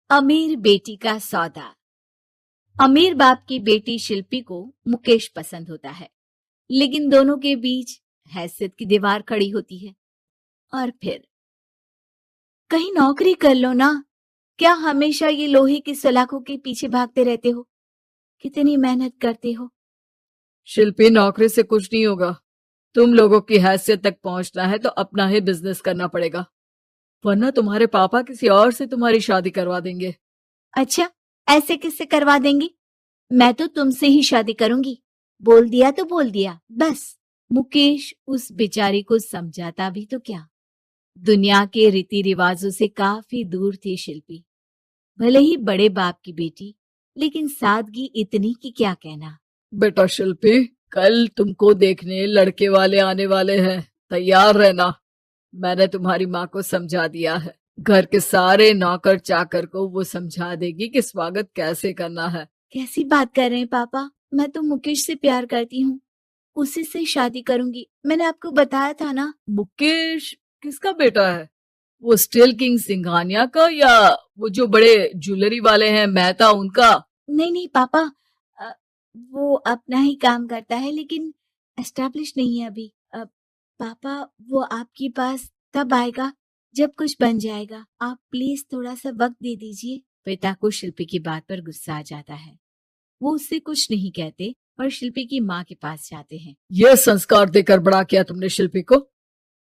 अमीर बेटी का सौदा। अमीर बाप की बेटी शिल्पी को मुकेश पसंद होता है, लेकिन दोनों के बीच हैसियत की दीवार खड़ी होती है। और फिर कहीं नौकरी कर लो ना, क्या हमेशा ये लोहे की सलाखों के पीछे भागते रहते हो? कितनी मेहनत करते हो। शिल्पी, नौकरी से कुछ नहीं होगा। तुम लोगों की हैसियत तक पहुंचना है तो अपना ही बिजनेस करना पड़ेगा, वरना तुम्हारे पापा किसी और से तुम्हारी शादी करवा देंगे। अच्छा, ऐसे किससे करवा देंगी? मैं तो तुमसे ही शादी करूंगी। बोल दिया तो बोल दिया, बस। मुकेश उस बेचारी को समझाता भी तो क्या। दुनिया के रीति रिवाजों से काफी दूर थी शिल्पी। भले ही बड़े बाप की बेटी, लेकिन सादगी इतनी कि क्या कहना। बेटा शिल्पी, कल तुमको देखने लड़के वाले आने वाले हैं, तैयार रहना। मैंने तुम्हारी माँ को समझा दिया है। घर के सारे नौकर चाकर को वो समझा देगी कि स्वागत कैसे करना है। कैसी बात कर रहे हैं पापा? मैं तो मुकेश से प्यार करती हूँ, उसी से शादी करूंगी। मैंने आपको बताया था ना। मुकेश किसका बेटा है? वो स्टील किंग सिंघानिया का, या वो जो बड़े ज्वेलरी वाले हैं मेहता, उनका? नहीं नहीं पापा, अ, वो अपना ही काम करता है, लेकिन एस्टेब्लिश नहीं है अभी। पापा, वो आपके पास तब आएगा जब कुछ बन जाएगा। आप प्लीज थोड़ा सा वक्त दे दीजिए। पिता को शिल्पी की बात पर गुस्सा आ जाता है। वो उससे कुछ नहीं कहते और शिल्पी की माँ के पास जाते हैं। ये संस्कार देकर बड़ा किया तुमने शिल्पी को,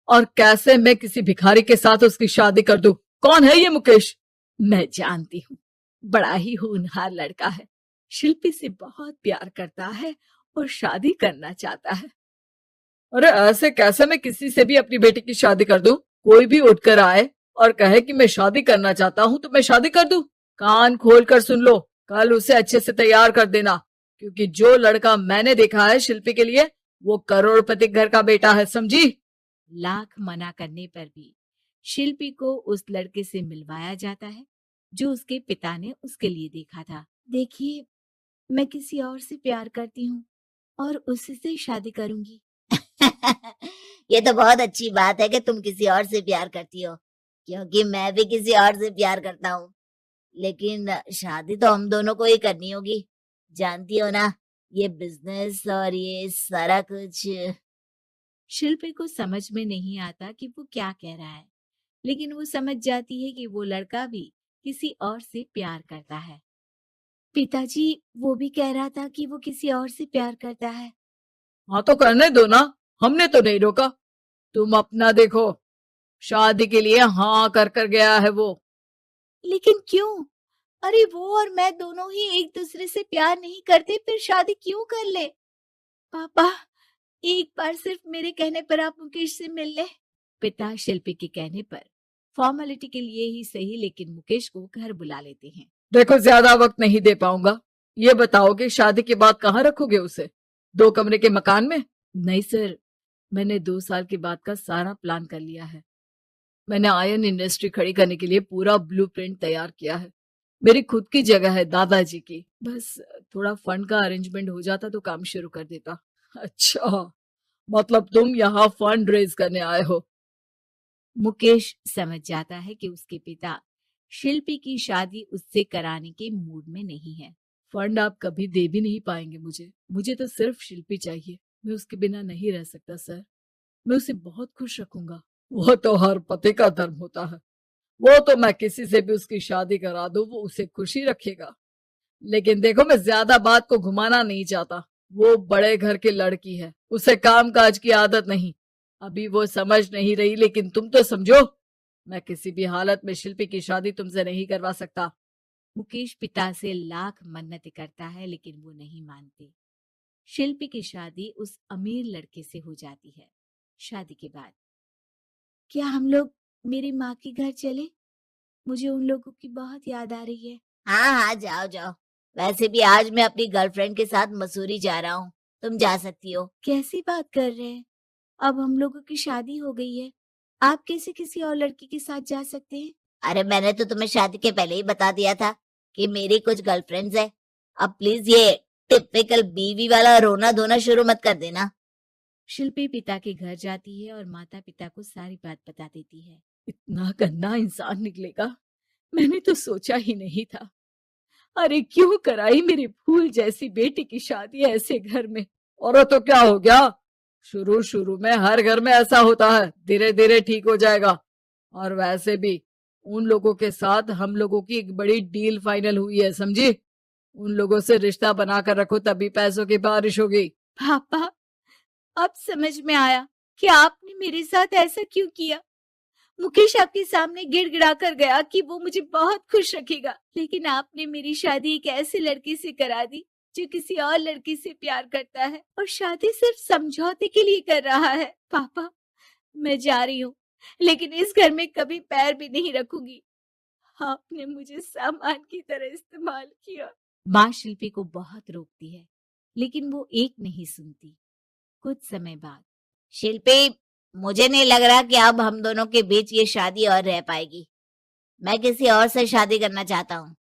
और कैसे मैं किसी भिखारी के साथ उसकी शादी कर दूं? कौन है ये मुकेश? मैं जानती हूँ, बड़ा ही होनहार लड़का है। शिल्पी से बहुत प्यार करता है और शादी करना चाहता है। अरे ऐसे कैसे मैं किसी से भी अपनी बेटी की शादी कर दूं? कोई भी उठकर आए और कहे कि मैं शादी करना चाहता हूं तो मैं शादी कर दूं? कान खोल कर सुन लो, कल उसे अच्छे से तैयार कर देना, क्योंकि जो लड़का मैंने देखा है शिल्पी के लिए, वो करोड़पति घर का बेटा है, समझी? लाख मना करने पर भी शिल्पी को उस लड़के से मिलवाया जाता है जो उसके पिता ने उसके लिए देखा था। देखिए, मैं किसी और से प्यार करती हूँ और उसी से शादी करूंगी। ये तो बहुत अच्छी बात है कि तुम किसी और से प्यार करती हो, क्योंकि मैं भी किसी और से प्यार करता हूँ। लेकिन शादी तो हम दोनों को ही करनी होगी, जानती हो ना, ये बिजनेस और ये सारा कुछ। शिल्पी को समझ में नहीं आता कि वो क्या कह रहा है, लेकिन वो समझ जाती है कि वो लड़का भी किसी और से प्यार करता है। पिताजी, वो भी कह रहा था कि वो किसी और से प्यार करता है। हाँ तो करने दो ना, हमने तो नहीं रोका। तुम अपना देखो, शादी के लिए हाँ कर कर गया है वो। लेकिन क्यों? अरे वो और मैं दोनों ही एक दूसरे से प्यार नहीं करते, फिर शादी क्यों कर ले? पापा, एक बार सिर्फ मेरे कहने पर आप मुकेश से मिल ले। पिता शिल्पी के कहने पर फॉर्मेलिटी के लिए ही सही, लेकिन मुकेश को घर बुला लेते हैं। देखो, ज्यादा वक्त नहीं दे पाऊंगा। ये बताओ कि शादी के बाद कहाँ रखोगे उसे? 2 कमरे के मकान में? नहीं सर, मैंने 2 साल के बाद का सारा प्लान कर लिया है। मैंने आयरन इंडस्ट्री खड़ी करने के लिए पूरा ब्लूप्रिंट तैयार किया है। मेरी खुद की जगह है दादाजी की। बस थोड़ा फंड का अरेंजमेंट हो जाता तो काम शुरू कर देता। अच्छा, मतलब तुम यहाँ फंड रेज करने आए हो? मुकेश समझ जाता है कि उसके पिता शिल्पी की शादी उससे कराने के मूड में नहीं है। फंड आप कभी दे भी नहीं पाएंगे मुझे तो सिर्फ शिल्पी चाहिए। मैं उसके बिना नहीं रह सकता सर। मैं उसे बहुत खुश रखूंगा। वो तो हर पति का धर्म होता है। वो तो मैं किसी से भी उसकी शादी करा दूं, वो उसे खुशी रखेगा। लेकिन देखो, मैं ज्यादा बात को घुमाना नहीं चाहता। वो बड़े घर की लड़की है, उसे काम काज की आदत नहीं। अभी वो समझ नहीं रही, लेकिन तुम तो समझो। मैं किसी भी हालत में शिल्पी की शादी तुमसे नहीं करवा सकता। मुकेश पिता से लाख मन्नतें करता है, लेकिन वो नहीं मानते। शिल्पी की शादी उस अमीर लड़के से हो जाती है। शादी के बाद क्या हम लोग मेरी माँ के घर चले? मुझे उन लोगों की बहुत याद आ रही है। हाँ हाँ, जाओ जाओ। वैसे भी आज मैं अपनी गर्लफ्रेंड के साथ मसूरी जा रहा हूँ, तुम जा सकती हो। कैसी बात कर रहे हैं? अब हम लोगों की शादी हो गई है, आप कैसे किसी और लड़की के साथ जा सकते हैं? अरे मैंने तो तुम्हें शादी के पहले ही बता दिया था कि मेरी कुछ गर्लफ्रेंड्स है। अब प्लीज ये टिपिकल बीवी वाला रोना धोना शुरू मत कर देना। शिल्पी पिता के घर जाती है और माता पिता को सारी बात बता देती है। इतना गंदा इंसान निकलेगा, मैंने तो सोचा ही नहीं था। अरे क्यों कराई मेरी फूल जैसी बेटी की शादी ऐसे घर में। और तो क्या हो गया, शुरू शुरू में हर घर में ऐसा होता है, धीरे धीरे ठीक हो जाएगा। और वैसे भी उन लोगों के साथ हम लोगों की एक बड़ी डील फाइनल हुई है, समझी। उन लोगों से रिश्ता बनाकर रखो, तभी पैसों की बारिश होगी। पापा, अब समझ में आया कि आपने मेरे साथ ऐसा क्यों किया। मुकेश आपके सामने गिड़गिड़ा कर गया कि वो मुझे बहुत खुश रखेगा, लेकिन आपने मेरी शादी एक ऐसे लड़के से करा दी जो किसी और लड़की से प्यार करता है और शादी सिर्फ समझौते के लिए कर रहा है। पापा, मैं जा रही हूँ, लेकिन इस घर में कभी पैर भी नहीं रखूंगी। आपने मुझे सामान की तरह इस्तेमाल किया। माँ शिल्पी को बहुत रोकती है, लेकिन वो एक नहीं सुनती। कुछ समय बाद, शिल्पी, मुझे नहीं लग रहा कि अब हम दोनों के बीच ये शादी और रह पाएगी। मैं किसी और से शादी करना चाहता हूँ।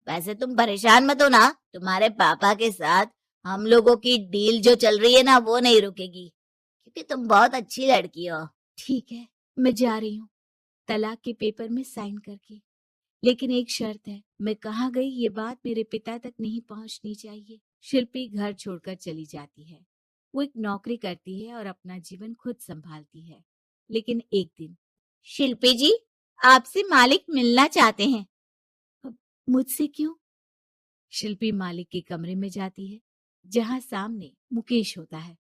वैसे तुम परेशान मत हो ना, तुम्हारे पापा के साथ हम लोगों की डील जो चल रही है ना, वो नहीं रुकेगी, क्योंकि तुम बहुत अच्छी लड़की हो। ठीक है, मैं जा रही हूँ, तलाक के पेपर में साइन करके। लेकिन एक शर्त है, मैं कहाँ गई ये बात मेरे पिता तक नहीं पहुंचनी चाहिए। शिल्पी घर छोड़कर चली जाती है। वो एक नौकरी करती है और अपना जीवन खुद संभालती है। लेकिन एक दिन, शिल्पी जी, आपसे मालिक मिलना चाहते हैं। अब मुझसे क्यों? शिल्पी मालिक के कमरे में जाती है, जहां सामने मुकेश होता है।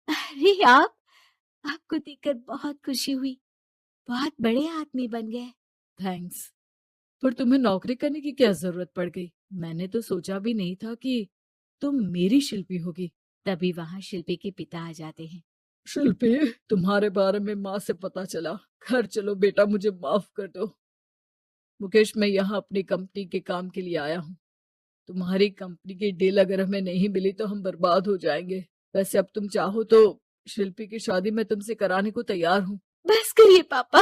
अरे आपको देखकर बहुत खुशी हुई, बहुत बड़े आदमी बन गए। थैंक्स, पर तुम्हें नौकरी करने की क्या जरूरत पड़ गई। मैंने तो सोचा भी नहीं था कि तुम मेरी शिल्पी होगी। तभी वहां शिल्पी के पिता आ जाते हैं। शिल्पी, तुम्हारे बारे में माँ से पता चला। घर चलो बेटा, मुझे माफ कर दो। मुकेश, मैं यहाँ अपनी कंपनी के काम के लिए आया हूँ। तुम्हारी कंपनी की डील अगर हमें नहीं मिली तो हम बर्बाद हो जाएंगे। वैसे अब तुम चाहो तो शिल्पी की शादी मैं तुमसे कराने को तैयार हूँ। बस करिए पापा,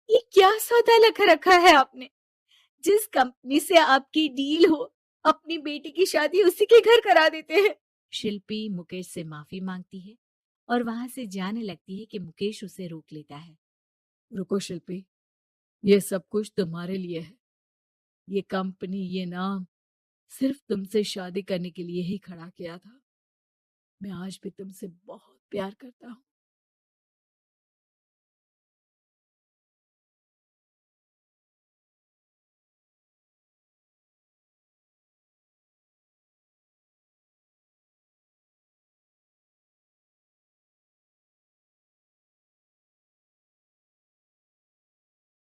ये क्या सौदा लगा रखा है आपने। जिस कंपनी से आपकी डील हो, अपनी बेटी की शादी उसी के घर करा देते हैं। शिल्पी मुकेश से माफी मांगती है और वहां से जाने लगती है कि मुकेश उसे रोक लेता है। रुको शिल्पी, ये सब कुछ तुम्हारे लिए है। ये कंपनी, ये नाम सिर्फ तुमसे शादी करने के लिए ही खड़ा किया था। मैं आज भी तुमसे बहुत प्यार करता हूँ।